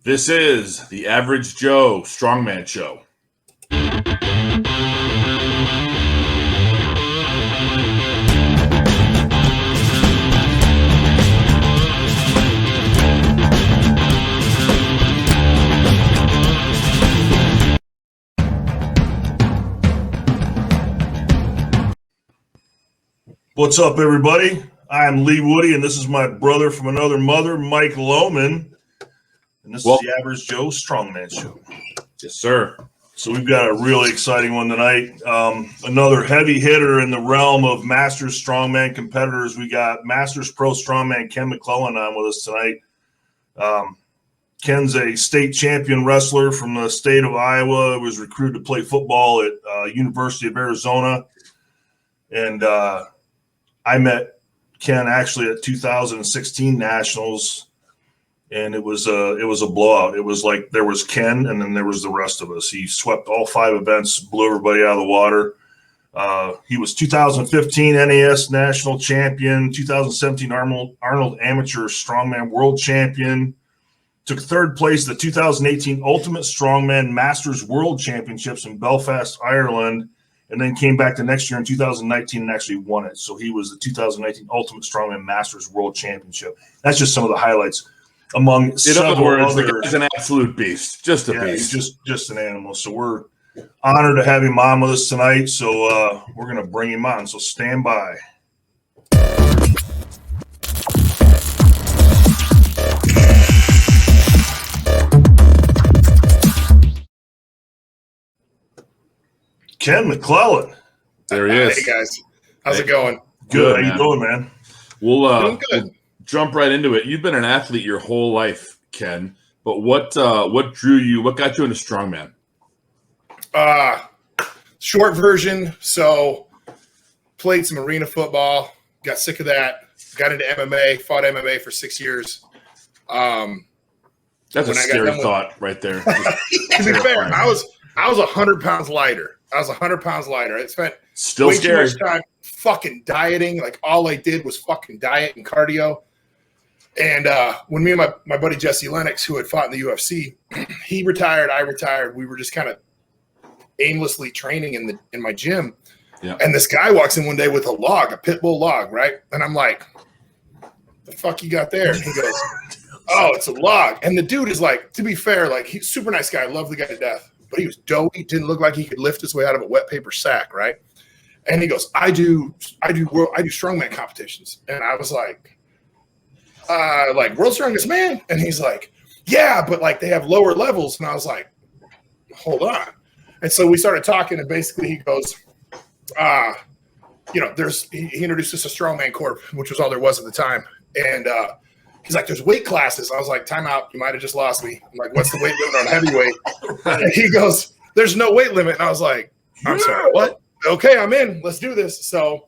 This is the Average Joe Strongman Show. What's up, everybody? I'm Lee Woody, and this is my brother from another mother, Mike Lohman. And this is the Average Joe Strongman Show. Yes, sir. So we've got a really exciting one tonight. Another heavy hitter in the realm of Masters Strongman competitors. We got Masters Pro Strongman Ken McClelland on with us tonight. Ken's a state champion wrestler from the state of Iowa. He was recruited to play football at University of Arizona. And I met Ken actually at 2016 Nationals, and it was a blowout. It was like there was Ken, and then there was the rest of us. He swept all 5 events, blew everybody out of the water. He was 2015 NAS National Champion, 2017 Arnold Amateur Strongman World Champion, took 3rd place at the 2018 Ultimate Strongman Masters World Championships in Belfast, Ireland, and then came back the next year in 2019 and actually won it. So he was the 2019 Ultimate Strongman Masters World Championship. That's just some of the highlights among several others. The guy's an absolute beast, just a beast. Just an animal. So we're honored to have him on with us tonight. So we're going to bring him on. So stand by. Ken McClelland. There he is. Hey, guys. How's it going? Good. How you doing, man? We'll jump right into it. You've been an athlete your whole life, Ken. But what drew you? What got you into strongman? Short version. So played some arena football. Got sick of that. Got into MMA. Fought MMA for 6 years. That's a scary thought right there. To be fair, I was 100 pounds lighter. I spent way too much time fucking dieting. Like all I did was fucking diet and cardio. And when me and my buddy Jesse Lennox, who had fought in the UFC, he retired, I retired. We were just kind of aimlessly training in my gym. Yeah. And this guy walks in one day with a pit bull log, right? And I'm like, the fuck you got there? And he goes, oh, it's a log. And the dude is like, to be fair, like he's a super nice guy. I love the guy to death. But he was doughy, didn't look like he could lift his way out of a wet paper sack, right? And he goes, I do strongman competitions. And I was like World's Strongest Man? And he's like, yeah, but like they have lower levels. And I was like, hold on. And so we started talking, and basically he goes, he introduced us to Strongman Corp, which was all there was at the time. And he's like, there's weight classes. I was like, time out. You might have just lost me. I'm like, what's the weight limit on heavyweight? And he goes, there's no weight limit. And I was like, I'm sorry, what? Okay, I'm in. Let's do this. So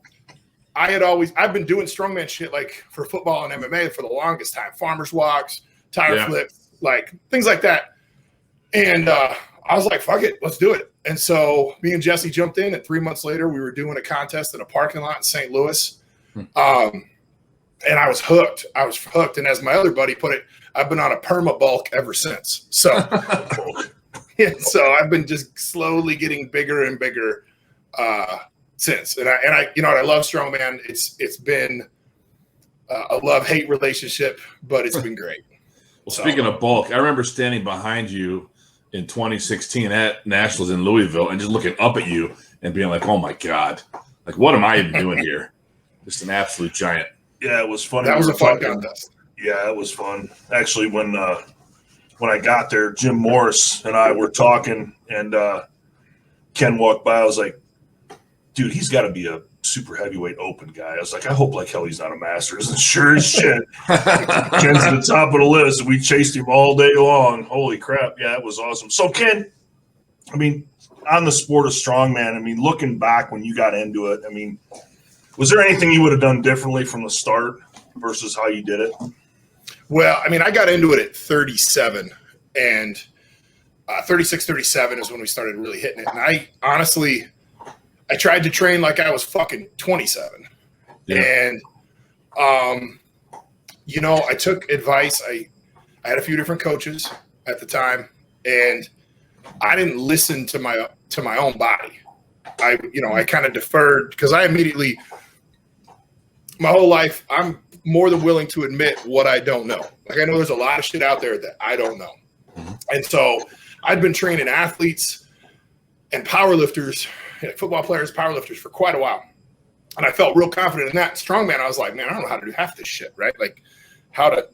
I've been doing strongman shit like for football and MMA for the longest time. Farmers walks, tire flips, like things like that. And I was like, fuck it, let's do it. And so me and Jesse jumped in, and 3 months later, we were doing a contest in a parking lot in St. Louis. And I was hooked. And as my other buddy put it, I've been on a perma bulk ever since. So, so I've been just slowly getting bigger and bigger since. And I love strongman. It's been a love-hate relationship, but it's been great. Well, speaking of bulk, I remember standing behind you in 2016 at Nationals in Louisville and just looking up at you and being like, oh my God, like what am I even doing here? Just an absolute giant. Yeah, it was fun. That was a fun contest. Yeah, it was fun. Actually, when I got there, Jim Morris and I were talking, and Ken walked by. I was like, dude, he's got to be a super heavyweight open guy. I was like, I hope like hell he's not a Masters. And sure as shit, Ken's at the top of the list. We chased him all day long. Holy crap. Yeah, it was awesome. So, Ken, I mean, on the sport of strongman, I mean, looking back when you got into it, I mean, was there anything you would have done differently from the start versus how you did it? Well, I mean, I got into it at 37, and 36, 37 is when we started really hitting it. And I honestly, I tried to train like I was fucking 27. Yeah. And, I took advice. I had a few different coaches, at the time, and I didn't listen to my own body. I kind of deferred because I immediately, my whole life, I'm more than willing to admit what I don't know. Like, I know there's a lot of shit out there that I don't know. And so I'd been training athletes and powerlifters, football players, powerlifters for quite a while. And I felt real confident in that. Strongman, I was like, man, I don't know how to do half this shit, right? Like how to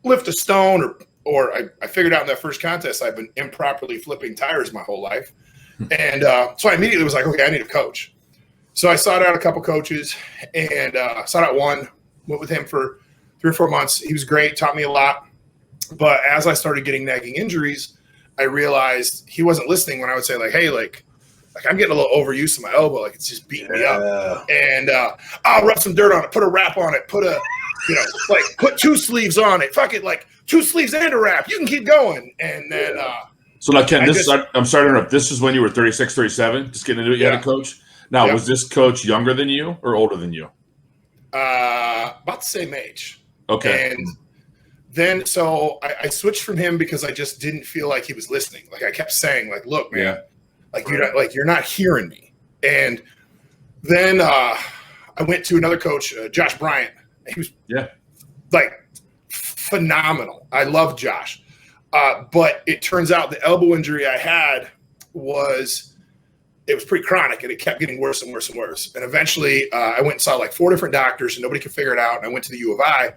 lift a stone or I figured out in that first contest, I've been improperly flipping tires my whole life. And so I immediately was like, okay, I need a coach. So I sought out a couple coaches and sought out one, went with him for 3 or 4 months. He was great, taught me a lot. But as I started getting nagging injuries, I realized he wasn't listening when I would say like, hey, like I'm getting a little overuse of my elbow. Like it's just beating me up. And I'll rub some dirt on it, put a wrap on it, put like put 2 sleeves on it. Fuck it, like 2 sleeves and a wrap. You can keep going. And then so like Ken, I'm sorry to interrupt. This is when you were 36, 37, just getting into it. You had a coach. Now, was this coach younger than you or older than you? About the same age. Okay. And then so I switched from him because I just didn't feel like he was listening. Like I kept saying, like, look, man, you're not hearing me. And then I went to another coach, Josh Bryant. He was like phenomenal. I love Josh. But it turns out the elbow injury I had was pretty chronic, and it kept getting worse and worse and worse. And eventually I went and saw like 4 different doctors, and nobody could figure it out. And I went to the U of I,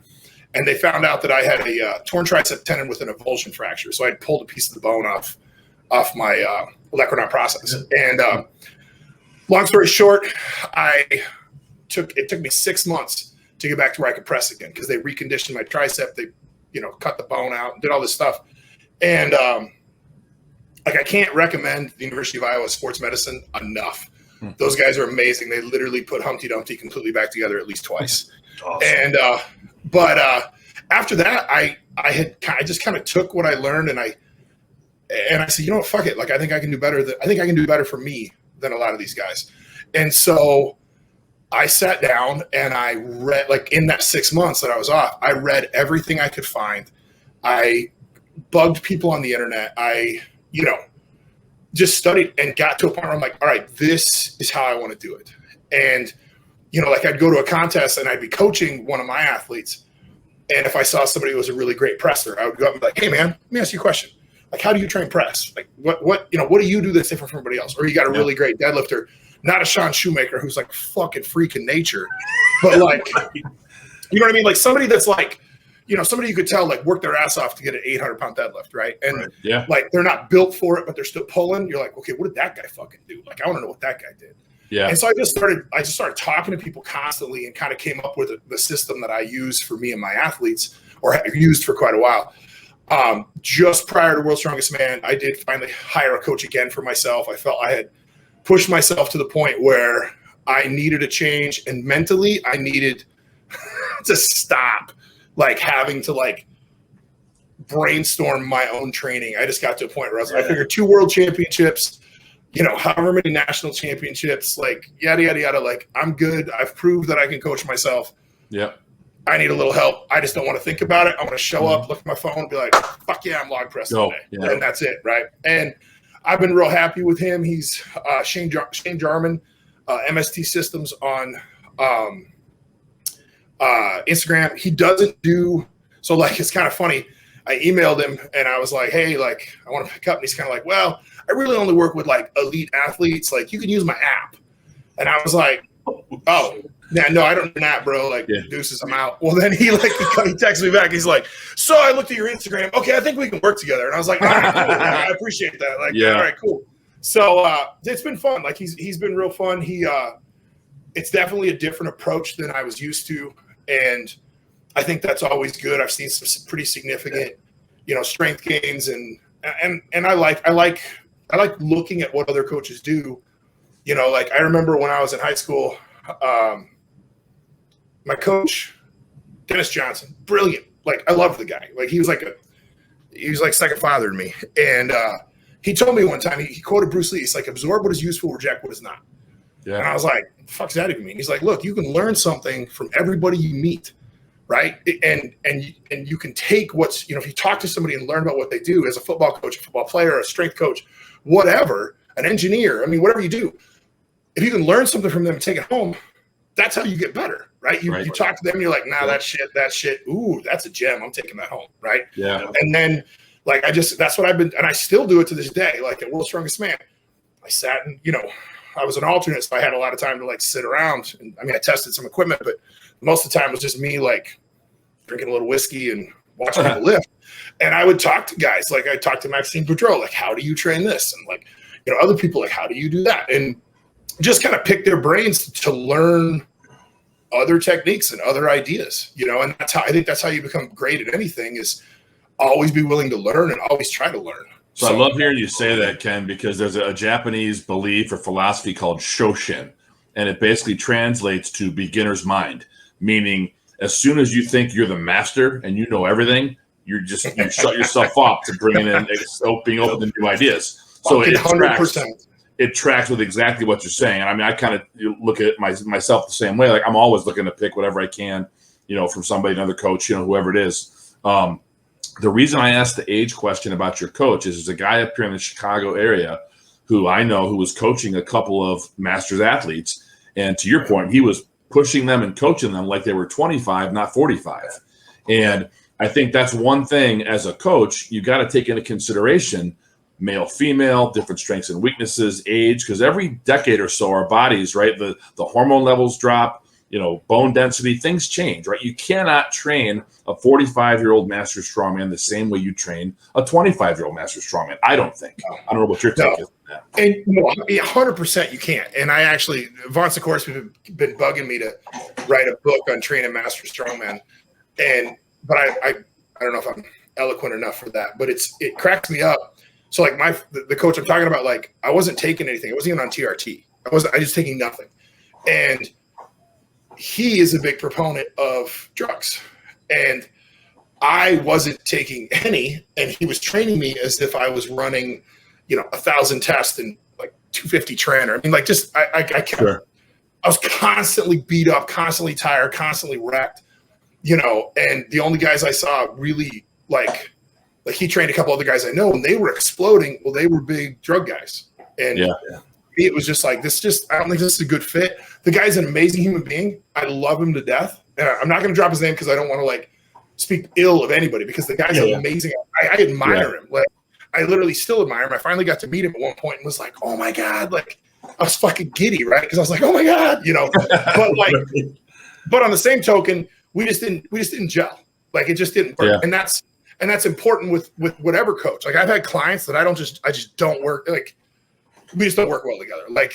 and they found out that I had a torn tricep tendon with an avulsion fracture. So I had pulled a piece of the bone off my olecranon process. And long story short, it took me 6 months to get back to where I could press again because they reconditioned my tricep. They, cut the bone out and did all this stuff. And I can't recommend the University of Iowa sports medicine enough. Those guys are amazing. They literally put Humpty Dumpty completely back together at least twice. Awesome. And but after that, I just kind of took what I learned and I said, what, fuck it. Like I think I can do better. I think I can do better for me than a lot of these guys. And so I sat down and I read, like in that 6 months that I was off, I read everything I could find. I bugged people on the internet. I just studied and got to a point where I'm like, all right, this is how I want to do it. And, like I'd go to a contest and I'd be coaching one of my athletes. And if I saw somebody who was a really great presser, I would go up and be like, hey man, let me ask you a question. Like, how do you train press? Like what do you do that's different from everybody else? Or you got a really great deadlifter, not a Sean Shoemaker who's like fucking freak in nature, but like, you know what I mean? Like somebody that's like, somebody you could tell like work their ass off to get an 800-pound deadlift, right? And like they're not built for it, but they're still pulling. You're like, okay, what did that guy fucking do? Like, I want to know what that guy did. Yeah. And so I just started talking to people constantly and kind of came up with the system that I use for me and my athletes, or have used for quite a while. Just prior to World's Strongest Man, I did finally hire a coach again for myself. I felt I had pushed myself to the point where I needed a change, and mentally I needed to stop like having to like brainstorm my own training. I just got to a point where I figured 2 world championships, however many national championships, like yada, yada, yada. Like I'm good. I've proved that I can coach myself. Yeah. I need a little help. I just don't want to think about it. I want to show up, look at my phone, and be like, fuck yeah, I'm log pressing today. Yeah. And that's it. Right. And I've been real happy with him. He's Shane Jarman, MST Systems on Instagram. He doesn't do so. Like, it's kind of funny. I emailed him and I was like, hey, like I want to pick up. And he's kind of like, well, I really only work with like elite athletes. Like you can use my app. And I was like, oh yeah, no, I don't do that, bro. Like deuces, I'm out. Well, then he texted me back. He's like, so I looked at your Instagram. Okay, I think we can work together. And I was like, all right, cool. I appreciate that. Like, all right, cool. So it's been fun. Like he's been real fun. It's definitely a different approach than I was used to. And I think that's always good. I've seen some pretty significant, strength gains, and I like looking at what other coaches do. Like I remember when I was in high school, my coach, Dennis Johnson, brilliant. Like I loved the guy. Like he was like second father to me. And he told me one time, he quoted Bruce Lee. He's like, absorb what is useful, reject what is not. Yeah. And I was like, the fuck's that even mean? He's like, look, you can learn something from everybody you meet, right? And you can take what's, if you talk to somebody and learn about what they do as a football coach, a football player, a strength coach, whatever, an engineer, I mean, whatever you do, if you can learn something from them and take it home, that's how you get better, right? You talk to them, you're like, nah, that shit, ooh, that's a gem. I'm taking that home, right? Yeah. And then, like, that's what I've been, and I still do it to this day. Like at World's Strongest Man, I sat and, I was an alternate, so I had a lot of time to like sit around. And I mean, I tested some equipment, but most of the time it was just me like drinking a little whiskey and watching people lift. And I would talk to guys, like I talked to Maxime Boudreau, like, how do you train this? And like, other people, like, how do you do that? And just kind of pick their brains to learn other techniques and other ideas, and I think that's how you become great at anything, is always be willing to learn and always try to learn. So I love hearing you say that, Ken, because there's a Japanese belief or philosophy called Shoshin, and it basically translates to beginner's mind, meaning as soon as you think you're the master and you know everything, you shut yourself up to bringing in being open to new ideas. So it tracks with exactly what you're saying. And I mean, I kind of look at myself the same way. Like I'm always looking to pick whatever I can, from somebody, another coach, whoever it is. The reason I asked the age question about your coach is there's a guy up here in the Chicago area who I know who was coaching a couple of masters athletes. And to your point, he was pushing them and coaching them like they were 25, not 45. And I think that's one thing as a coach, you got to take into consideration male, female, different strengths and weaknesses, age, because every decade or so our bodies, right, the hormone levels drop, bone density, things change, right? You cannot train a 45-year-old master strongman the same way you train a 25-year-old master strongman. I don't think. I don't know what your take is on that. And 100% you can't. And I actually, Vaughn Sikorsky has been bugging me to write a book on training master strongman. But I don't know if I'm eloquent enough for that, but it cracks me up. So like the coach I'm talking about, like I wasn't taking anything. I wasn't even on TRT. I was taking nothing. And he is a big proponent of drugs. And I wasn't taking any, and he was training me as if I was running, 1,000 tests and like 250 trainer. I mean, like just I kept, sure. I was constantly beat up, constantly tired, constantly wrecked, and the only guys I saw really like he trained a couple other guys I know, and they were exploding. Well, they were big drug guys. And it was just like, I don't think this is a good fit. The guy's an amazing human being. I love him to death. And I'm not going to drop his name because I don't want to like speak ill of anybody, because the guy's amazing. I admire him. Like I literally still admire him. I finally got to meet him at one point and was like, oh my God, like I was fucking giddy, right? Because I was like, oh my God, but like, but on the same token, we just didn't gel. Like it just didn't work. And that's important with whatever coach. Like I've had clients that I just don't work. Like we just don't work well together. Like,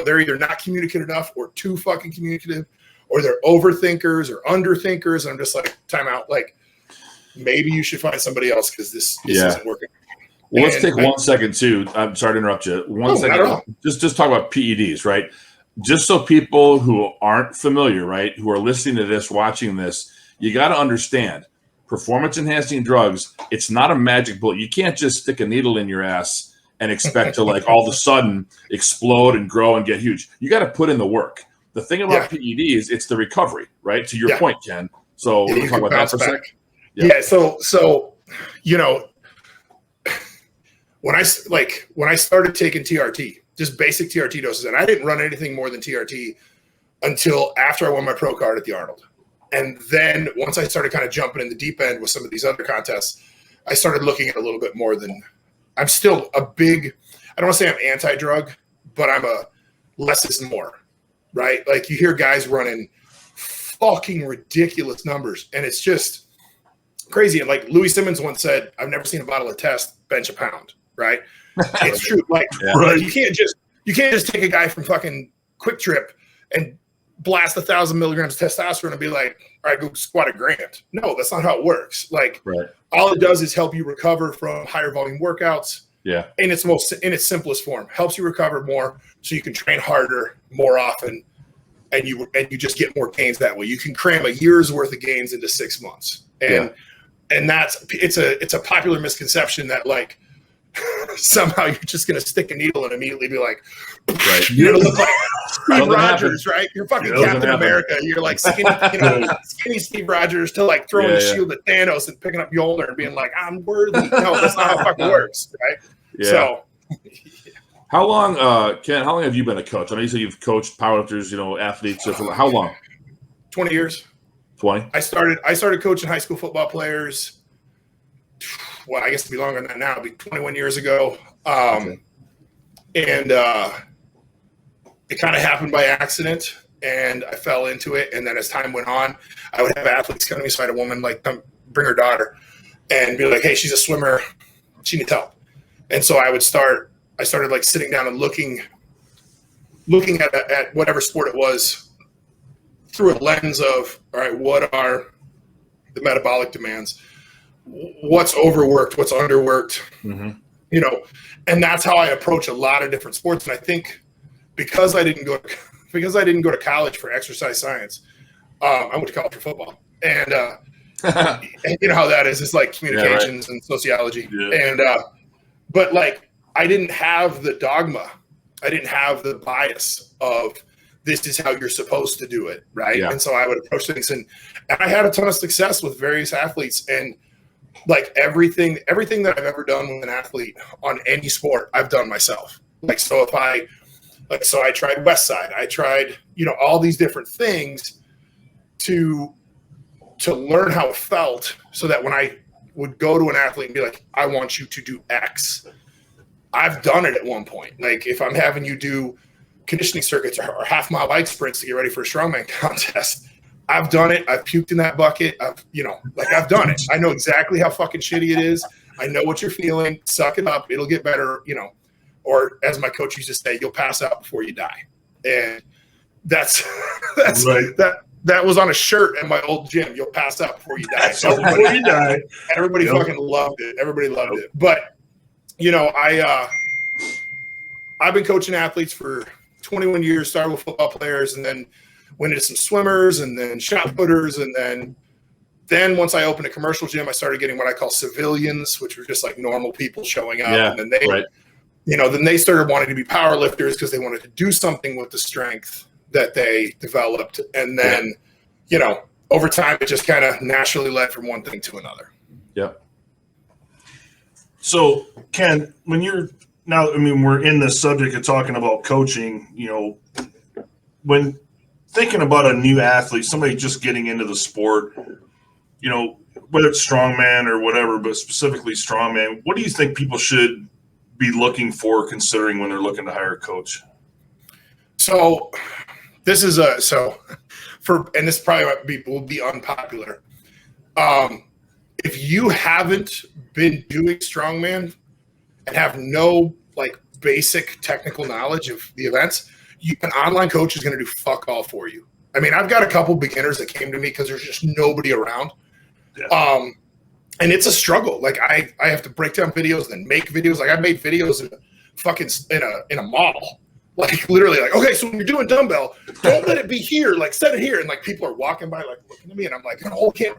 they're either not communicative enough or too fucking communicative, or they're overthinkers or underthinkers. And I'm just like, time out. Like maybe you should find somebody else because this isn't working. Well, let's take 1 second too. I'm sorry to interrupt you. 1 second. Just talk about PEDs, right? Just so people who aren't familiar, right, who are listening to this, watching this, you got to understand performance enhancing drugs. It's not a magic bullet. You can't just stick a needle in your ass and expect to like all of a sudden explode and grow and get huge. You got to put in the work. The thing about PEDs, it's the recovery, right? To your point, Ken. So we'll talk about that for a second. Yeah. So when I started taking TRT, just basic TRT doses, and I didn't run anything more than TRT until after I won my pro card at the Arnold. And then once I started kind of jumping in the deep end with some of these other contests, I started looking at a little bit more than – I'm still a big – I don't want to say I'm anti-drug, but I'm a less is more, right? Like you hear guys running fucking ridiculous numbers, and it's just crazy. And like Louis Simmons once said, I've never seen a bottle of test bench a pound, right? It's true. Like, like you can't just take a guy from fucking Quick Trip and blast 1,000 milligrams of testosterone and be like, all right, go squat a grand. No, that's not how it works. Like all it does is help you recover from higher volume workouts. Yeah. In its simplest form, helps you recover more so you can train harder more often. And you just get more gains that way. You can cram a year's worth of gains into 6 months. And it's a popular misconception that like somehow you're just going to stick a needle and immediately be like, Right. you're going to look like Steve Doesn't Rogers, right? You're fucking Captain America. You're like skinny Steve Rogers to like throwing the shield at Thanos and picking up Mjolnir and being like, I'm worthy. No, that's not how it fucking works, right? Yeah. So. How long, Ken, how long have you been a coach? I know you said you've coached powerlifters, athletes. So for how long? 20 years. 20? I started coaching high school football players. Well, I guess it'd be longer than that now. It'd be 21 years ago. And it kind of happened by accident, and I fell into it. And then as time went on, I would have athletes come to me. So I had a woman like come bring her daughter and be like, hey, she's a swimmer. She needs help. And so I started like sitting down and looking at whatever sport it was through a lens of, all right, what are the metabolic demands? What's overworked? What's underworked? And that's how I approach a lot of different sports. And I think because I didn't go to college for exercise science, I went to college for football. And you know how that is. It's like communications and sociology. And but like, I didn't have the dogma. I didn't have the bias of this is how you're supposed to do it, right? Yeah. And so I would approach things, and I had a ton of success with various athletes. And like everything that I've ever done with an athlete on any sport, I've done myself. Like so, I tried West Side. I tried all these different things to learn how it felt, so that when I would go to an athlete and be like, I want you to do X. I've done it at one point. Like if I'm having you do conditioning circuits or half-mile bike sprints to get ready for a strongman contest, I've done it. I've puked in that bucket. I've done it. I know exactly how fucking shitty it is. I know what you're feeling. Suck it up. It'll get better, or as my coach used to say, you'll pass out before you die. And that's right. That was on a shirt at my old gym. You'll pass out before you die. Everybody fucking loved it. Everybody loved it. But I've been coaching athletes for 21 years, started with football players, and then went into some swimmers and then shot putters. And then once I opened a commercial gym, I started getting what I call civilians, which were just like normal people showing up. Yeah, and then then they started wanting to be power lifters because they wanted to do something with the strength that they developed. And then, over time, it just kind of naturally led from one thing to another. Yeah. So, Ken, when you're now, we're in the subject of talking about coaching, when thinking about a new athlete, somebody just getting into the sport, whether it's strongman or whatever, but specifically strongman, what do you think people should be looking for considering when they're looking to hire a coach? So this is and this probably will be unpopular. If you haven't been doing strongman and have no like basic technical knowledge of the events, an online coach is going to do fuck all for you. I've got a couple beginners that came to me because there's just nobody around. Yeah. And it's a struggle. Like I have to break down videos and then make videos. Like I made videos in a mall. Like literally like, okay, so when you're doing dumbbell, don't let it be here, like set it here. And like people are walking by like looking at me and I'm like, oh, okay,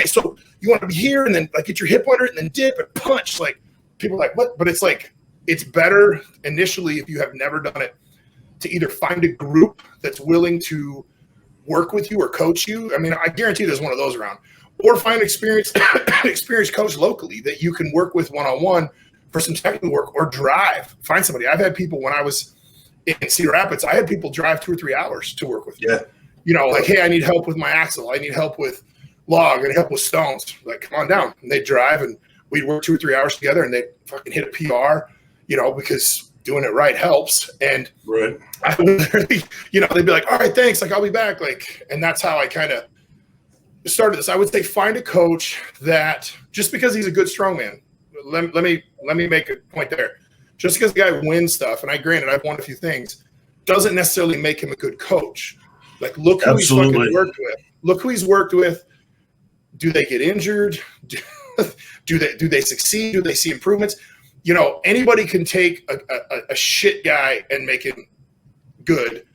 so you want to be here and then like get your hip under it and then dip and punch. Like people are like, what? But it's like, it's better initially if you have never done it to either find a group that's willing to work with you or coach you. I guarantee there's one of those around. Or find experienced coach locally that you can work with one-on-one for some technical work, or drive. Find somebody. I've had people when I was in Cedar Rapids, I had people drive 2 or 3 hours to work with me. Yeah. Like, hey, I need help with my axle. I need help with log. I need help with stones. Like, come on down. And they'd drive and we'd work 2 or 3 hours together and they'd fucking hit a PR, because doing it right helps. And right. I would literally, they'd be like, all right, thanks. Like, I'll be back. Like, and that's how I kind of started this. I would say find a coach that just because he's a good strongman, let me make a point there. Just because the guy wins stuff, and I've won a few things, doesn't necessarily make him a good coach. Like, look who he's fucking worked with. Look who he's worked with. Do they get injured? Do they succeed? Do they see improvements? Anybody can take a shit guy and make him good.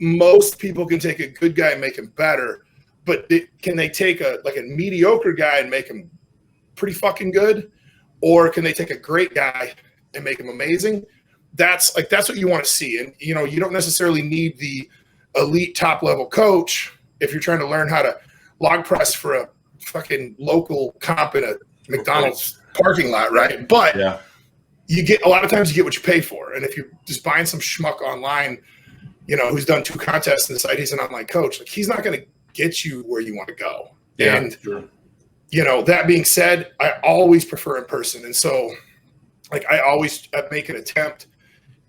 Most people can take a good guy and make him better. But can they take a mediocre guy and make him pretty fucking good? or can they take a great guy and make him amazing? That's what you want to see. And, you know, you don't necessarily need the elite top level coach if you're trying to learn how to log press for a fucking local comp in a McDonald's parking lot, right? But you get, a lot of times you get what you pay for. And if you're just buying some schmuck online, you know, who's done 2 contests in the site, he's an online coach, like, he's not going to get you where you want to go. Yeah, and you know, that being said, I always prefer in person. And so, like, I always make an attempt,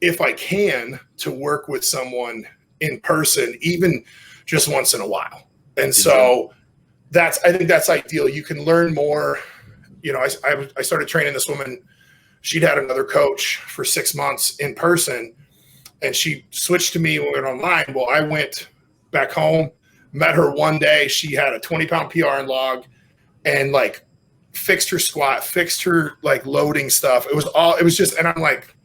if I can, to work with someone in person, even just once in a while. And so I think that's ideal. You can learn more. You know, I started training this woman. She'd had another coach for 6 months in person, and she switched to me when we went online. Well, I went back home, met her one day. She had a 20-pound PRN log and, like, fixed her squat, fixed her, like, loading stuff. It was just, and I'm like,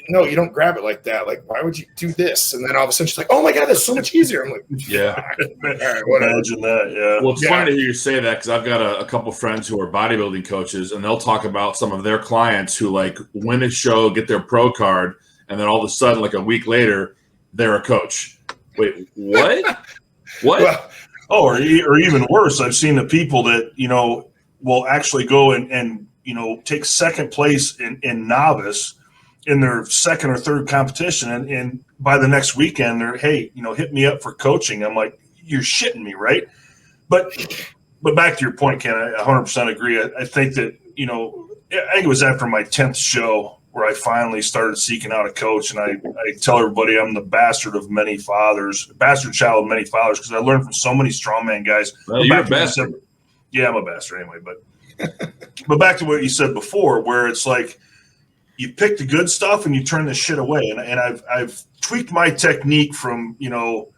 no, you don't grab it like that. Like, why would you do this? And then all of a sudden she's like, oh my God, that's so much easier. I'm like, yeah. All right, whatever. Imagine that, yeah. Well, it's funny to hear you say that, because I've got a couple friends who are bodybuilding coaches, and they'll talk about some of their clients who, like, win a show, get their pro card, and then all of a sudden, like a week later, they're a coach. Wait, what? What? Well, or even worse, I've seen the people that, you know, will actually go and you know, take second place in novice in their second or third competition, and by the next weekend they're, hey, you know, hit me up for coaching. I'm like, you're shitting me, right? But back to your point, Ken, I 100% agree. I think that, you know, I think it was after my 10th show where I finally started seeking out a coach, and I tell everybody I'm the bastard child of many fathers, because I learned from so many strongman guys. Well, you're a bastard. Yeah, I'm a bastard anyway, but back to what you said before, where it's like, you pick the good stuff and you turn this shit away. And I've tweaked my technique from, you know,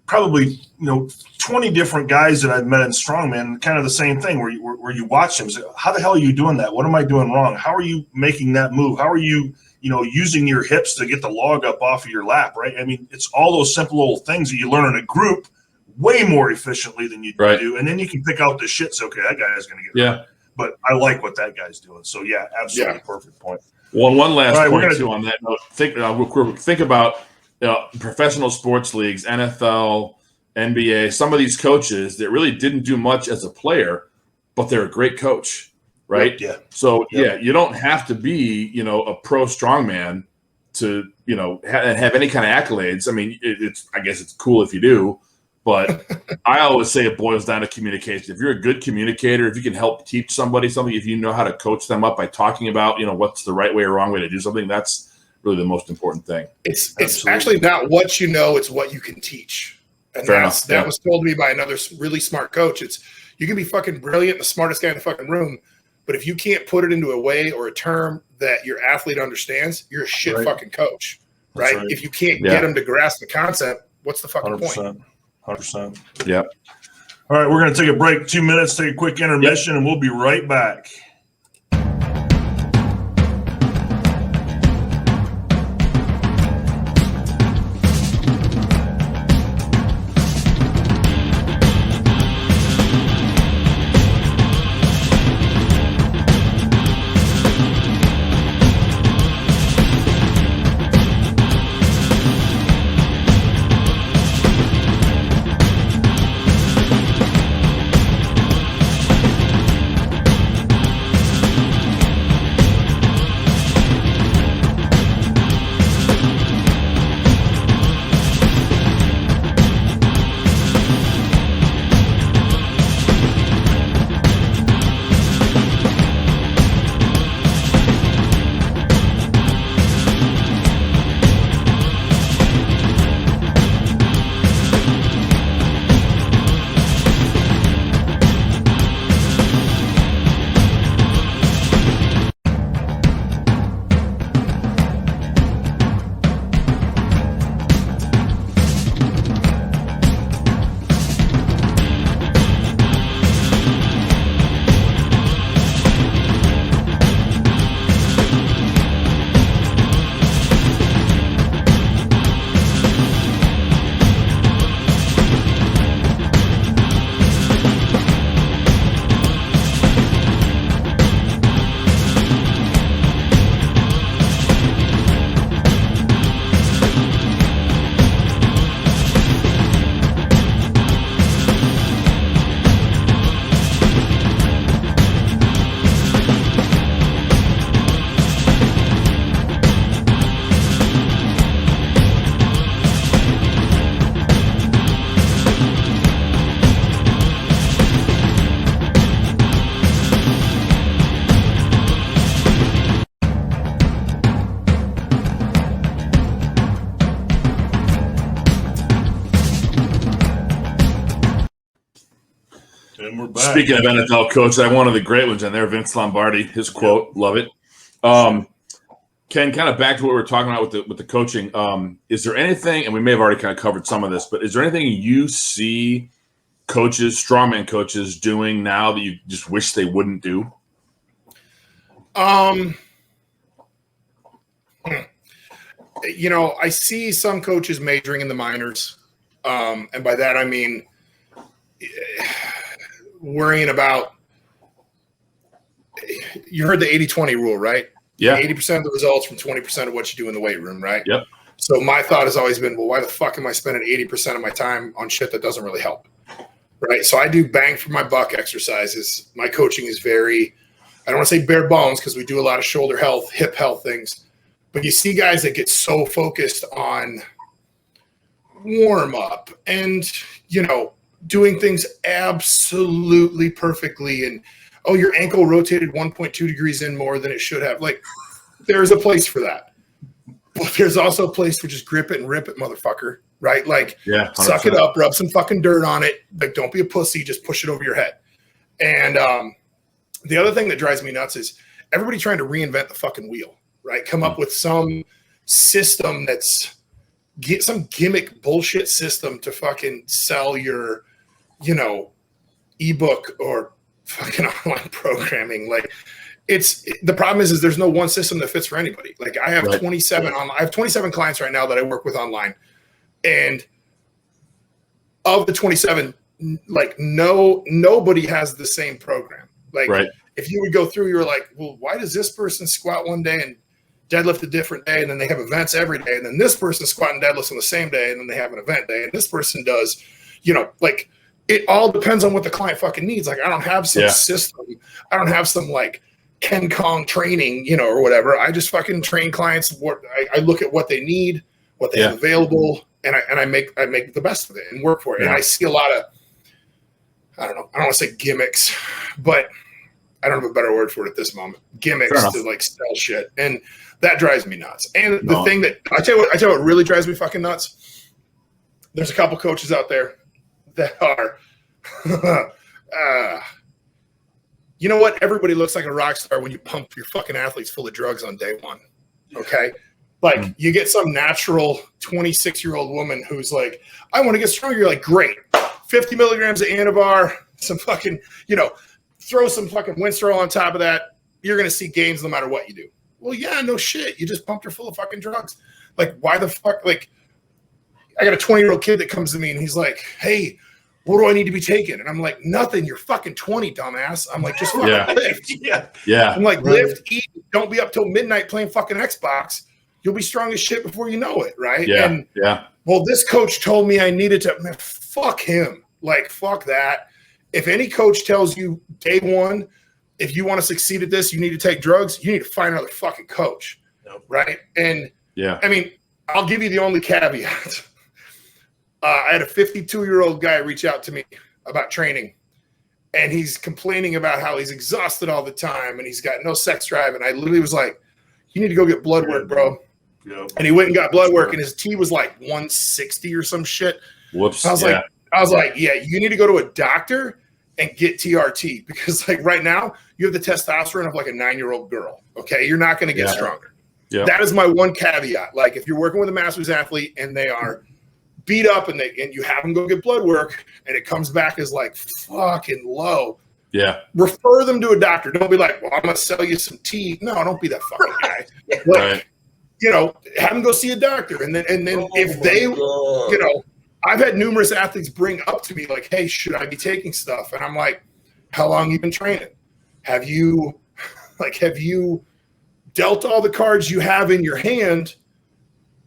probably, you know, 20 different guys that I've met in strongman, kind of the same thing, where you watch them, say, how the hell are you doing that? What am I doing wrong? How are you making that move? How are you, you know, using your hips to get the log up off of your lap, right? I mean, it's all those simple little things that you learn in a group way more efficiently than you do. And then you can pick out the shit. So, okay, that guy is going to get right. But I like what that guy's doing. So, yeah, absolutely perfect point. Well, one last point, too, on that note. Think about professional sports leagues, NFL, NBA, some of these coaches that really didn't do much as a player, but they're a great coach, right? Yeah. So, you don't have to be, you know, a pro strongman to, you know, have any kind of accolades. I mean, I guess it's cool if you do, but I always say it boils down to communication. If you're a good communicator, if you can help teach somebody something, if you know how to coach them up by talking about, you know, what's the right way or wrong way to do something, that's really the most important thing. It's actually not what you know, it's what you can teach. And that was told to me by another really smart coach. It's, you can be fucking brilliant, the smartest guy in the fucking room, but if you can't put it into a way or a term that your athlete understands, you're a shit fucking coach, right? If you can't get them to grasp the concept, what's the fucking 100%. point? 100%. Yeah. All right, we're going to take a break, 2 minutes, take a quick intermission, and we'll be right back. Speaking of NFL coaches, I have one of the great ones in there, Vince Lombardi. His quote, love it. Ken, kind of back to what we were talking about with the coaching. Is there anything, and we may have already kind of covered some of this, but is there anything you see coaches, strongman coaches, doing now that you just wish they wouldn't do? You know, I see some coaches majoring in the minors, and by that I mean worrying about. You heard the 80-20 rule, right? Yeah. 80% of the results from 20% of what you do in the weight room, right? Yep. So my thought has always been, well, why the fuck am I spending 80% of my time on shit that doesn't really help? Right. So I do bang for my buck exercises. My coaching is very, I don't want to say bare bones because we do a lot of shoulder health, hip health things. But you see guys that get so focused on warm up and, you know, doing things absolutely perfectly. And, oh, your ankle rotated 1.2 degrees in more than it should have. Like, there's a place for that. But there's also a place for just grip it and rip it, motherfucker. Right? Like, 100%. Suck it up, rub some fucking dirt on it. Like, don't be a pussy. Just push it over your head. And the other thing that drives me nuts is everybody trying to reinvent the fucking wheel. Right? Come up with some system get some gimmick bullshit system to fucking sell your, you know, ebook or fucking online programming. Like, the problem is there's no one system that fits for anybody. Like, I have 27 clients right now that I work with online, and of the 27, like nobody has the same program. Like, if you would go through, you're like, well, why does this person squat one day and deadlift a different day, and then they have events every day, and then this person squat and deadlifts on the same day, and then they have an event day, and this person does, you know, like, it all depends on what the client fucking needs. Like, I don't have some system. I don't have some like Ken Kong training, you know, or whatever. I just fucking train clients. I look at what they need, what they have available, and I make the best of it and work for it. And I see a lot of, I don't want to say gimmicks, but I don't have a better word for it at this moment. Gimmicks to like sell shit. And that drives me nuts. And the thing that I tell you what really drives me fucking nuts. There's a couple coaches out there that are, you know what? Everybody looks like a rock star when you pump your fucking athletes full of drugs on day one. Okay. Like, you get some natural 26-year-old woman who's like, I want to get stronger. You're like, great. 50 milligrams of Anavar, some fucking, you know, throw some fucking Winstrol on top of that. You're going to see gains no matter what you do. Well, yeah, no shit. You just pumped her full of fucking drugs. Like, why the fuck? Like, I got a 20-year-old kid that comes to me and he's like, hey, what do I need to be taking? And I'm like, nothing. You're fucking 20, dumbass. I'm like, just fucking lift. Yeah. I'm like, lift, eat. Don't be up till midnight playing fucking Xbox. You'll be strong as shit before you know it, right? Well, this coach told me I needed to. Man, fuck him. Like, fuck that. If any coach tells you day one, if you want to succeed at this, you need to take drugs, you need to find another fucking coach, right? And, I mean, I'll give you the only caveat. I had a 52-year-old guy reach out to me about training, and he's complaining about how he's exhausted all the time and he's got no sex drive. And I literally was like, you need to go get blood work, bro. And he went and got blood work, and his T was like 160 or some shit. Whoops. I was like, yeah, you need to go to a doctor and get TRT, because like right now you have the testosterone of like a 9-year-old girl. Okay. You're not going to get stronger. That is my one caveat. Like, if you're working with a master's athlete and they are beat up and you have them go get blood work and it comes back as like fucking low. Refer them to a doctor. Don't be like, well, I'm going to sell you some tea. No, don't be that fucking guy. Like, you know, have them go see a doctor. And then if they, you know, I've had numerous athletes bring up to me like, hey, should I be taking stuff? And I'm like, how long you been training? Have you dealt all the cards you have in your hand?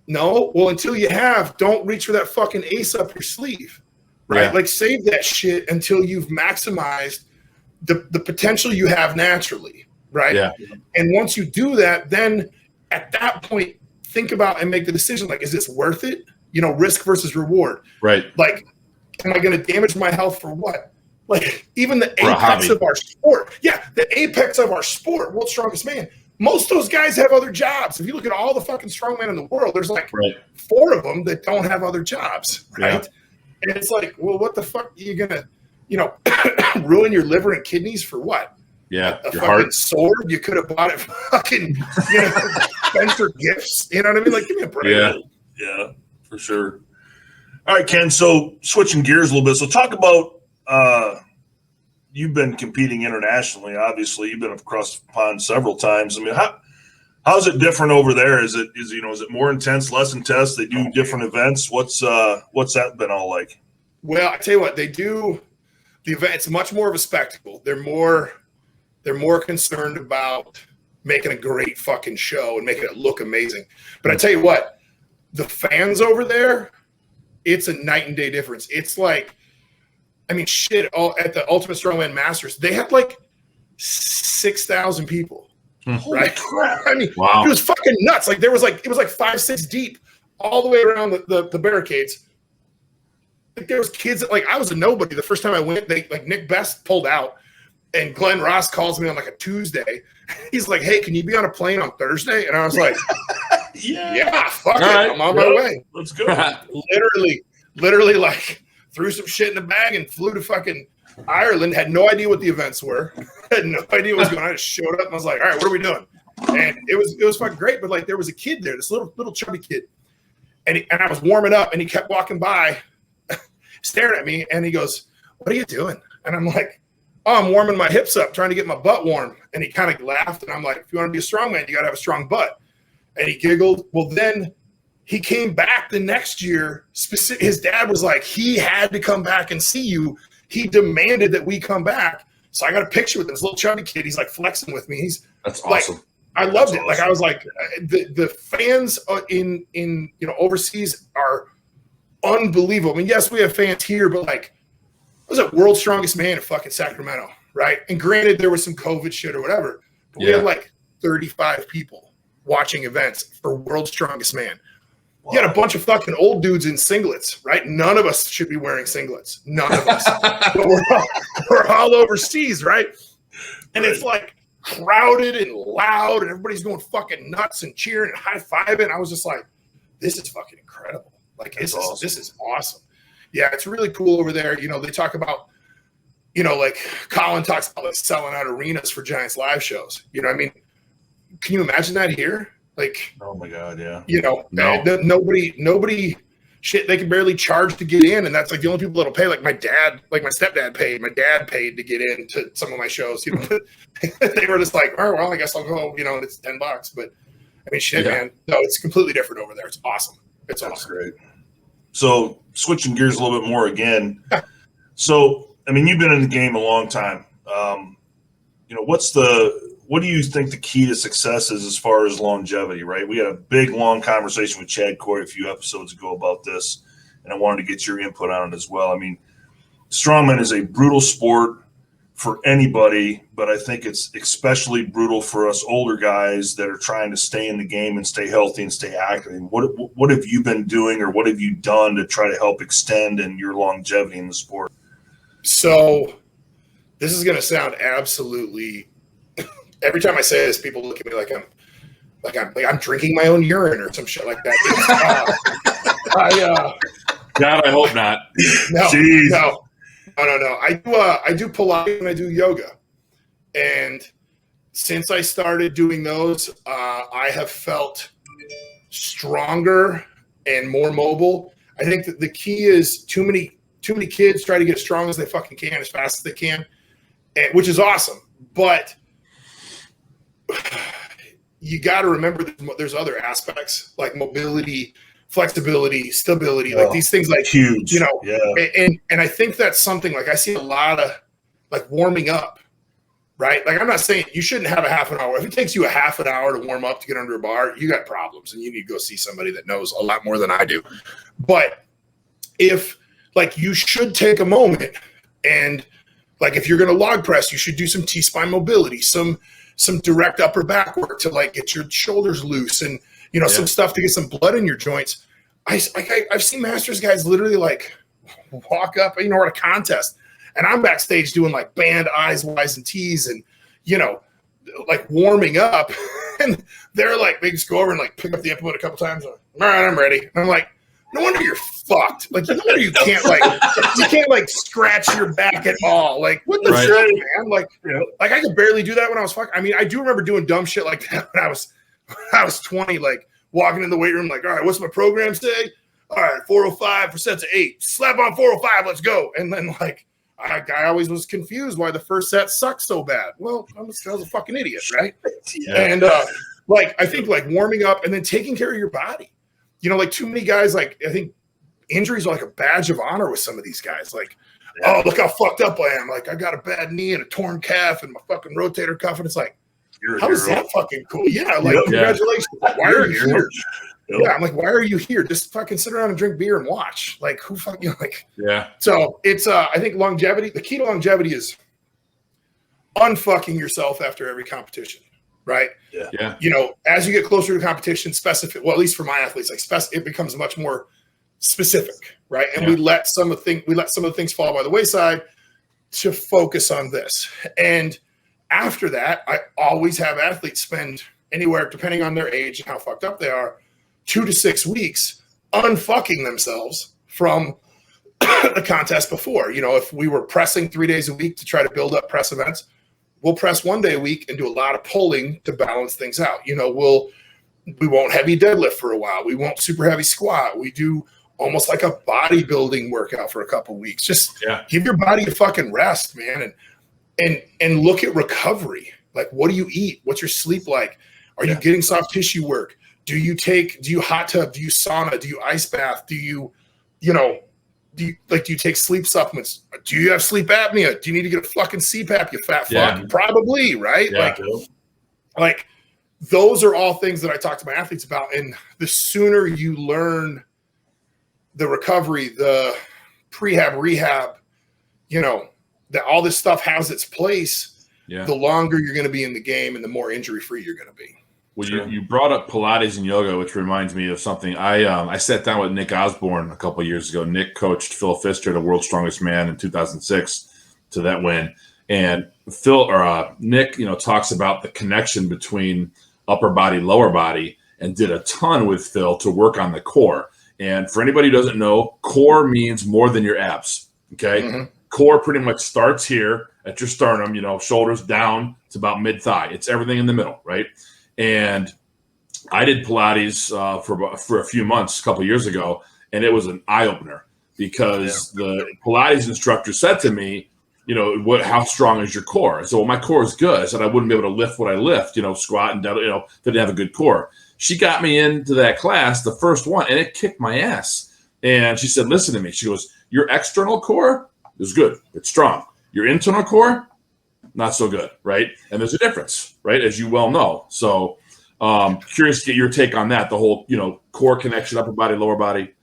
No. Well, until you have, don't reach for that fucking ace up your sleeve, right? Like, save that shit until you've maximized the potential you have naturally, right? And once you do that, then at that point, think about and make the decision, like, is this worth it? You know, risk versus reward. Like, am I going to damage my health for what? Like, even the apex of our sport. The apex of our sport, world's strongest man. Most of those guys have other jobs. If you look at all the fucking strongmen in the world, there's like 4 of them that don't have other jobs, right? And it's like, well, what the fuck are you going to, you know, ruin your liver and kidneys for what? Yeah, A your fucking heart. sword? You could have bought it fucking, Spencer gifts. You know what I mean? Like, give me a break. Yeah. Yeah, for sure. All right, Ken. So switching gears a little bit. So talk about you've been competing internationally. Obviously, you've been across the pond several times. I mean, how's it different over there? Is it more intense, less intense? They do different events. What's that been all like? Well, I tell you what, they do the event. It's much more of a spectacle. They're more concerned about making a great fucking show and making it look amazing. But I tell you what, the fans over there, it's a night and day difference. It's like, I mean, shit, at the Ultimate Strongman Masters, they had like 6,000 people. Right? Crap. I mean, Wow. It was fucking nuts. Like it was like 5-6 deep all the way around the barricades. Like there was kids that, like, I was a nobody the first time I went. They like Nick Best pulled out, and Glenn Ross calls me on like a Tuesday. He's like, "Hey, can you be on a plane on Thursday?" And I was like, "Yeah, fuck it, right. I'm on my way." Let's go. Literally, like threw some shit in the bag and flew to fucking Ireland. Had no idea what the events were. Had no idea what was going on. I just showed up and I was like, "All right, what are we doing?" And it was fucking great. But like, there was a kid there, this little chubby kid, and I was warming up, and he kept walking by, staring at me, and he goes, "What are you doing?" And I'm like, "Oh, I'm warming my hips up, trying to get my butt warm." And he kind of laughed, and I'm like, "If you want to be a strongman, you got to have a strong butt." And he giggled. Well, then he came back the next year. His dad was like, he had to come back and see you. He demanded that we come back. So I got a picture with this little chubby kid. He's like flexing with me. That's like, awesome. I loved it. Like I was like, the fans in overseas are unbelievable. I mean, yes, we have fans here, but like, I was at World's Strongest Man in fucking Sacramento, right? And granted, there was some COVID shit or whatever, but we had like 35 people watching events for World's Strongest Man. Wow. You had a bunch of fucking old dudes in singlets, right? None of us should be wearing singlets. None of us. But we're all overseas, right? And it's like crowded and loud, and everybody's going fucking nuts and cheering and high-fiving. I was just like, this is fucking incredible. Like, this is awesome. Yeah, it's really cool over there. You know, they talk about, like Colin talks about like selling out arenas for Giants live shows. You know what I mean? Can you imagine that here? Like, oh my God, yeah. Nobody shit, they can barely charge to get in, and that's like the only people that'll pay. Like my dad, like my stepdad paid. My dad paid to get in to some of my shows. They were just like, oh well, I guess I'll go. It's $10. But I mean, shit, man. No, it's completely different over there. It's awesome. That's awesome. Great. So switching gears a little bit more again. So I mean, you've been in the game a long time. What do you think the key to success is as far as longevity, right? We had a big, long conversation with Chad Corey a few episodes ago about this, and I wanted to get your input on it as well. I mean, strongman is a brutal sport for anybody, but I think it's especially brutal for us older guys that are trying to stay in the game and stay healthy and stay active. And what have you been doing, or what have you done to try to help extend your longevity in the sport? So this is going to sound absolutely – every time I say this, people look at me like I'm drinking my own urine or some shit like that. God, I hope not. No. I do Pilates and I do yoga, and since I started doing those, I have felt stronger and more mobile. I think that the key is too many kids try to get as strong as they fucking can, as fast as they can, which is awesome, but you got to remember there's other aspects like mobility, flexibility, stability, like these things, like huge, and I think that's something like I see a lot of like warming up, right? Like I'm not saying you shouldn't have a half an hour. If it takes you a half an hour to warm up to get under a bar, you got problems and you need to go see somebody that knows a lot more than I do. But if like you should take a moment and like if you're going to log press, you should do some T-spine mobility, some direct upper back work to like get your shoulders loose and, some stuff to get some blood in your joints. I've seen Masters guys literally like walk up, or at a contest, and I'm backstage doing like band I's, Y's, and T's and, like warming up. And they're like, they just go over and like pick up the implement a couple times. Like, all right, I'm ready. And I'm like, no wonder you're fucked. Like, no wonder you can't like scratch your back at all. Like, what the shit, man? Like, like I could barely do that when I was fucking. I mean, I do remember doing dumb shit like that when I was 20, like walking in the weight room, like, all right, what's my program say? All right, 405 for sets of 8. Slap on 405, let's go. And then like I always was confused why the first set sucked so bad. Well, I was a fucking idiot, right? Yeah. And like I think like warming up and then taking care of your body. You know, like too many guys, like I think injuries are like a badge of honor with some of these guys. Like, oh, look how fucked up I am. Like I got a bad knee and a torn calf and my fucking rotator cuff. And it's like, how is that fucking cool? Yeah, like congratulations. Why are you here? Yeah, I'm like, why are you here? Just fucking sit around and drink beer and watch. Like, who fucking like? Yeah. So it's I think longevity. The key to longevity is unfucking yourself after every competition. Right. Yeah. You know, as you get closer to competition, specific. Well, at least for my athletes, like it becomes much more specific, right? And we let some of the things fall by the wayside to focus on this. And after that, I always have athletes spend anywhere, depending on their age and how fucked up they are, 2 to 6 weeks unfucking themselves from the contest before. You know, if we were pressing 3 days a week to try to build up press events, we'll press 1 day a week and do a lot of pulling to balance things out. You know, we won't heavy deadlift for a while. We won't super heavy squat. We do almost like a bodybuilding workout for a couple of weeks. Just give your body a fucking rest, man. And look at recovery. Like, what do you eat? What's your sleep like? Are you getting soft tissue work? Do you hot tub? Do you sauna? Do you ice bath? Do you take sleep supplements? Do you have sleep apnea? Do you need to get a fucking CPAP, you fat fuck? Probably, right? Yeah. Like those are all things that I talk to my athletes about. And the sooner you learn the recovery, the prehab, rehab, you know, that all this stuff has its place, the longer you're going to be in the game and the more injury-free you're going to be. Well, you brought up Pilates and yoga, which reminds me of something. I sat down with Nick Osborne a couple of years ago. Nick coached Phil Pfister, the world's strongest man, in 2006 to that win. And Nick, you know, talks about the connection between upper body, lower body, and did a ton with Phil to work on the core. And for anybody who doesn't know, core means more than your abs. Okay, core pretty much starts here at your sternum. You know, shoulders down. It's about mid thigh. It's everything in the middle, right? And I did Pilates for a few months, a couple of years ago, and it was an eye-opener because the Pilates instructor said to me, you know, how strong is your core? I said, well, my core is good. I said, I wouldn't be able to lift what I lift, you know, squat and, you know, if I didn't have a good core. She got me into that class, the first one, and it kicked my ass. And she said, listen to me. She goes, your external core is good. It's strong. Your internal core, not so good, right? And there's a difference, right, as you well know. So curious to get your take on that, the whole, you know, core connection, upper body, lower body.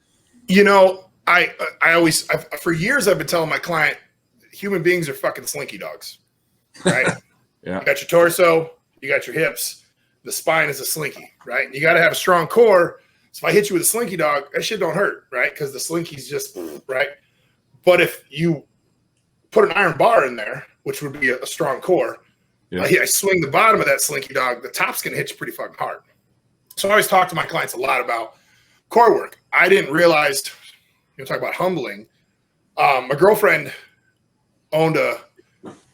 You know, I always, for years I've been telling my client, human beings are fucking slinky dogs, right? You got your torso, you got your hips, the spine is a slinky, right? You got to have a strong core. So if I hit you with a slinky dog, that shit don't hurt, right? Because the slinky's just, right? But if you put an iron bar in there, which would be a strong core, I swing the bottom of that slinky dog, the top's going to hit you pretty fucking hard. So I always talk to my clients a lot about core work. I didn't realize, you know, talk about humbling. My girlfriend owned a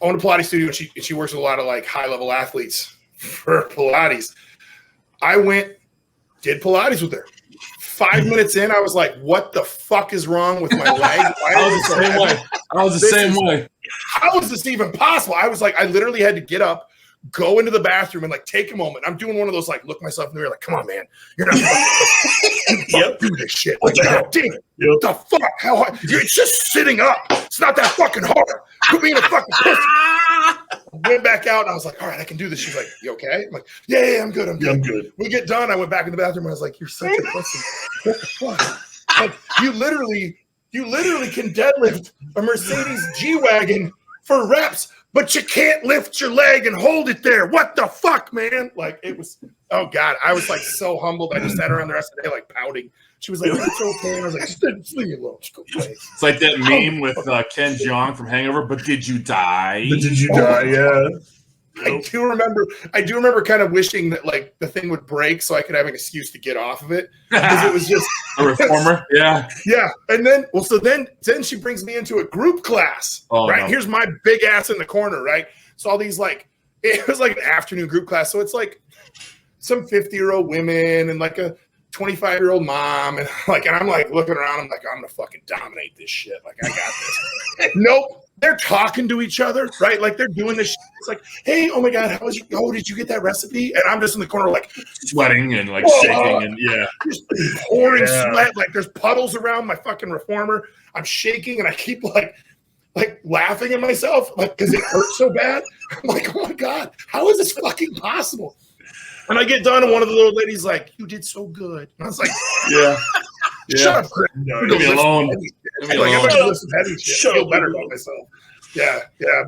Pilates studio, and she works with a lot of like high level athletes for Pilates. I went, did Pilates with her. 5 minutes in, I was like, what the fuck is wrong with my leg? I was the same way. How is this even possible? I was like, I literally had to get up, go into the bathroom, and like take a moment. I'm doing one of those like look myself in the mirror, like, come on, man, you're not gonna do this shit. Like, God damn it, what the fuck? How hard? It's just sitting up. It's not that fucking hard. Quit being a fucking pussy. Went back out, and I was like, all right, I can do this. She's like, you okay? I'm like, yeah, I'm good. I'm good. We get done. I went back in the bathroom. And I was like, you're such a pussy. What the fuck? Like, you literally can deadlift a Mercedes G-Wagon for reps, but you can't lift your leg and hold it there. What the fuck, man? Like, it was, oh God, I was like so humbled. I just sat around the rest of the day like pouting. She was like, it's okay. And I was like, leave me alone. Just go play. It's like that meme with Ken Jeong from Hangover, but did you die? But did you die? Yeah. I do remember kind of wishing that like the thing would break so I could have an excuse to get off of it, because it was just a reformer. Yeah. Yeah. And then, well, so then she brings me into a group class, right? No. Here's my big ass in the corner, right? So all these it was like an afternoon group class. So it's like some 50-year-old women and like a 25-year-old mom. And I'm like looking around. I'm like, I'm going to fucking dominate this shit. Like, I got this. Nope. They're talking to each other, right? Like they're doing this shit. It's like, hey, oh my God, how was you? Oh, did you get that recipe? And I'm just in the corner like sweating and like shaking and just pouring sweat. Like there's puddles around my fucking reformer. I'm shaking and I keep like laughing at myself, like, because it hurts so bad. I'm like, oh my God, how is this fucking possible? And I get done and one of the little ladies like, you did so good. And I was like, shut up, Chris. Leave me alone. I'm gonna listen to heavy shit. I feel better about myself. Yeah.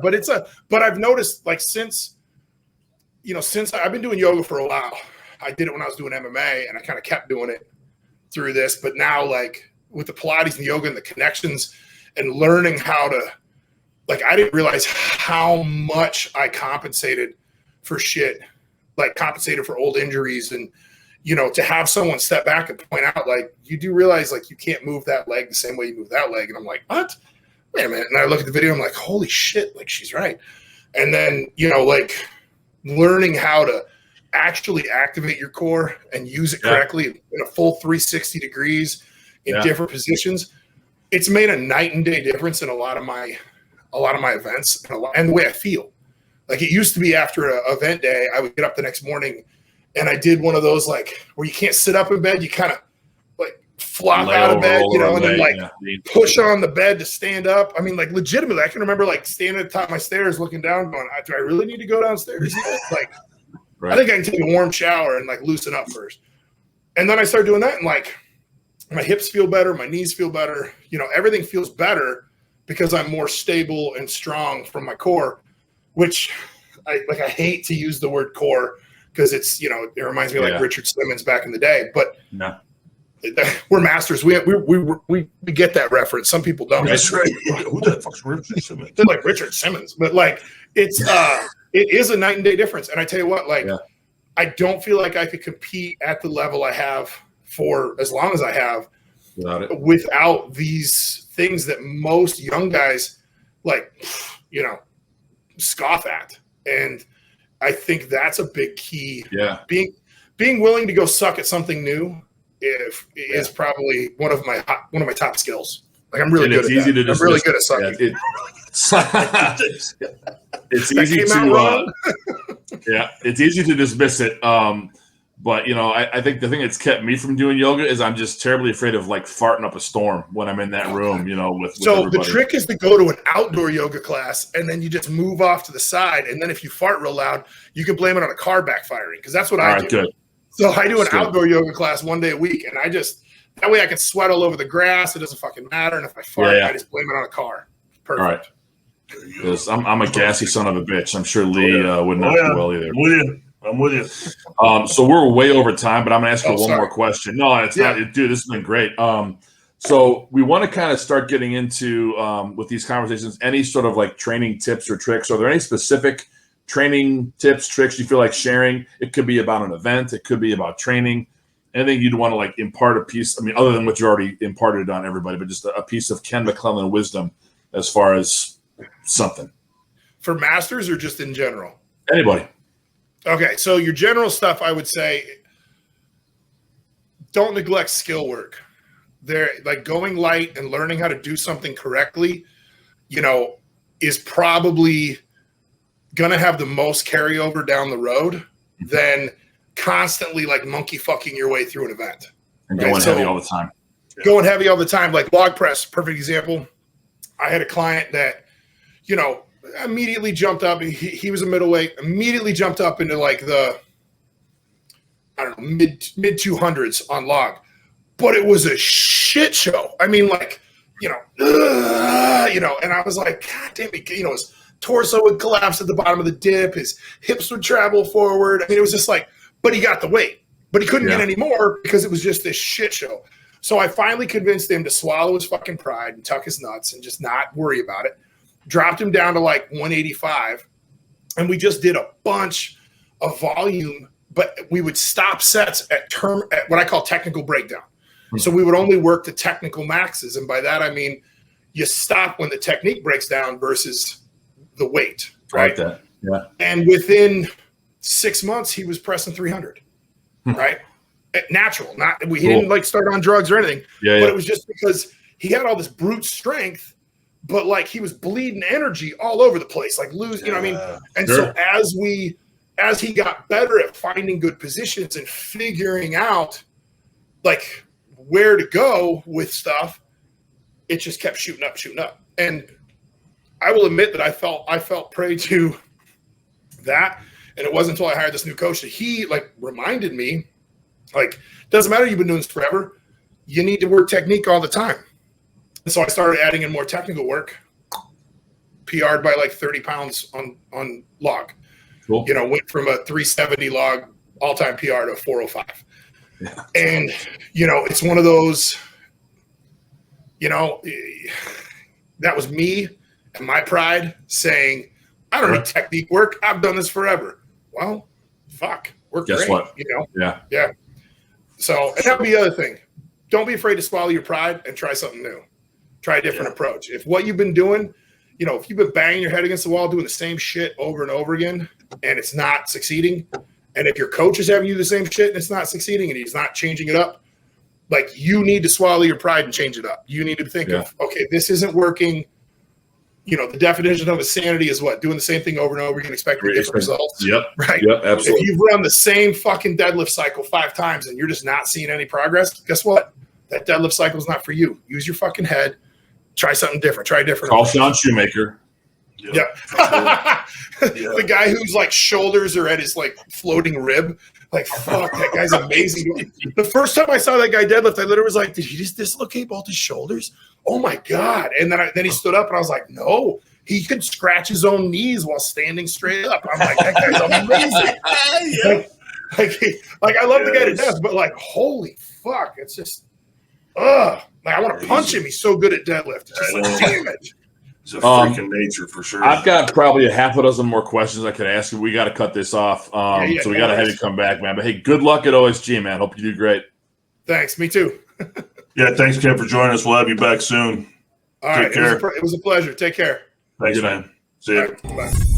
But I've noticed like since I've been doing yoga for a while. I did it when I was doing MMA and I kind of kept doing it through this. But now like with the Pilates and yoga and the connections and learning how to, like, I didn't realize how much I compensated for shit, like compensated for old injuries. And, to have someone step back and point out, like, you do realize, like, you can't move that leg the same way you move that leg. And I'm like, what? Wait a minute. And I look at the video, I'm like, holy shit, like, she's right. And then, like, learning how to actually activate your core and use it correctly in a full 360 degrees in different positions. It's made a night and day difference in a lot of my events and the way I feel. Like it used to be after an event day, I would get up the next morning and I did one of those like where you can't sit up in bed, you kind of like flop out of bed, and then like push on the bed to stand up. I mean, like legitimately, I can remember like standing at the top of my stairs, looking down, going, "Do I really need to go downstairs?" Like, I think I can take a warm shower and like loosen up first. And then I started doing that, and like my hips feel better, my knees feel better, everything feels better because I'm more stable and strong from my core. Which I hate to use the word core because it's, it reminds me of like Richard Simmons back in the day, but we're masters. We get that reference. Some people don't. That's right. Who the fuck's Richard Simmons? They're like Richard Simmons, but like it is a night and day difference. And I tell you what, like I don't feel like I could compete at the level I have for as long as I have without these things that most young guys like, scoff at. And I think that's a big key. Yeah. Being willing to go suck at something new is probably one of my top skills. Like I'm really good at that. I'm really good at sucking. It's easy to it's easy to dismiss it. But I think the thing that's kept me from doing yoga is I'm just terribly afraid of like farting up a storm when I'm in that room, with everybody. The trick is to go to an outdoor yoga class and then you just move off to the side. And then if you fart real loud, you can blame it on a car backfiring because that's what I do. Good. So I do an outdoor yoga class one day a week, and that way I can sweat all over the grass. It doesn't fucking matter. And if I fart, I just blame it on a car. Perfect. All right. Because I'm a gassy son of a bitch. I'm sure Lee would not do well either. I'm with you. So we're way over time, but I'm going to ask you one more question. No, it's not. Dude, this has been great. So we want to kind of start getting into, with these conversations, any sort of like training tips or tricks. Are there any specific training tips, tricks you feel like sharing? It could be about an event. It could be about training. Anything you'd want to like impart a piece, other than what you already imparted on everybody, but just a piece of Ken McClelland wisdom as far as something. For masters or just in general? Anybody. Okay, so your general stuff, I would say, don't neglect skill work. They're like going light and learning how to do something correctly, is probably going to have the most carryover down the road than constantly like monkey fucking your way through an event. And going heavy all the time. Going heavy all the time, like log press, perfect example. I had a client that, immediately jumped up. He was a middleweight, immediately jumped up into like the, mid 200s on log, but it was a shit show. I mean, like, and I was like, God damn it, his torso would collapse at the bottom of the dip. His hips would travel forward. I mean, it was just like, but he got the weight, but he couldn't get any more because it was just this shit show. So I finally convinced him to swallow his fucking pride and tuck his nuts and just not worry about it. Dropped him down to like 185. And we just did a bunch of volume, but we would stop sets at what I call technical breakdown. So we would only work the technical maxes. And by that, I mean, you stop when the technique breaks down versus the weight. Right. I like that. Yeah. And within 6 months, he was pressing 300. Right. Natural. He didn't like start on drugs or anything. Yeah. But it was just because he had all this brute strength, but like he was bleeding energy all over the place, like lose, you know what I mean? And Sure. So as he got better at finding good positions and figuring out like where to go with stuff, it just kept shooting up. And I will admit that I felt prey to that. And it wasn't until I hired this new coach that he like reminded me, like, doesn't matter, you've been doing this forever. You need to work technique all the time. And so I started adding in more technical work, PR'd by like 30 pounds on log. Cool. You know, went from a 370 log all-time PR to a 405. Yeah. And, you know, it's one of those, you know, that was me and my pride saying, I don't need technique work. I've done this forever. Well, fuck. Work Guess great, what? you know? Yeah. So, and that'll be the other thing. Don't be afraid to swallow your pride and try something new. Try a different approach. If what you've been doing, you know, if you've been banging your head against the wall doing the same shit over and over again and it's not succeeding, and if your coach is having you do the same shit and it's not succeeding and he's not changing it up, like you need to swallow your pride and change it up. You need to think of, okay, this isn't working. You know, the definition of insanity is what? Doing the same thing over and over again, expecting different results. Yep. Right. Yep. Absolutely. If you've run the same fucking deadlift cycle 5 times and you're just not seeing any progress, guess what? That deadlift cycle is not for you. Use your fucking head. Try something different. Try a different. Call Sean Shoemaker. Yep. The guy whose like shoulders are at his like floating rib. Like, fuck, that guy's amazing. The first time I saw that guy deadlift, I literally was like, did he just dislocate both his shoulders? Oh my God. And then he stood up and I was like, no, he could scratch his own knees while standing straight up. I'm like, that guy's amazing. Like I love the guy to death, but like, holy fuck. It's just, like I want to punch him. He's so good at deadlift. It's just like, damn it. It's a freaking nature for sure. I've got probably a half a dozen more questions I could ask you. We got to cut this off. So we got to have you come back, man. But hey, good luck at OSG, man. Hope you do great. Thanks. Me too. Yeah, thanks, Ken, for joining us. We'll have you back soon. All right. It was a pleasure. Take care. Thanks, man. See you. Right, bye.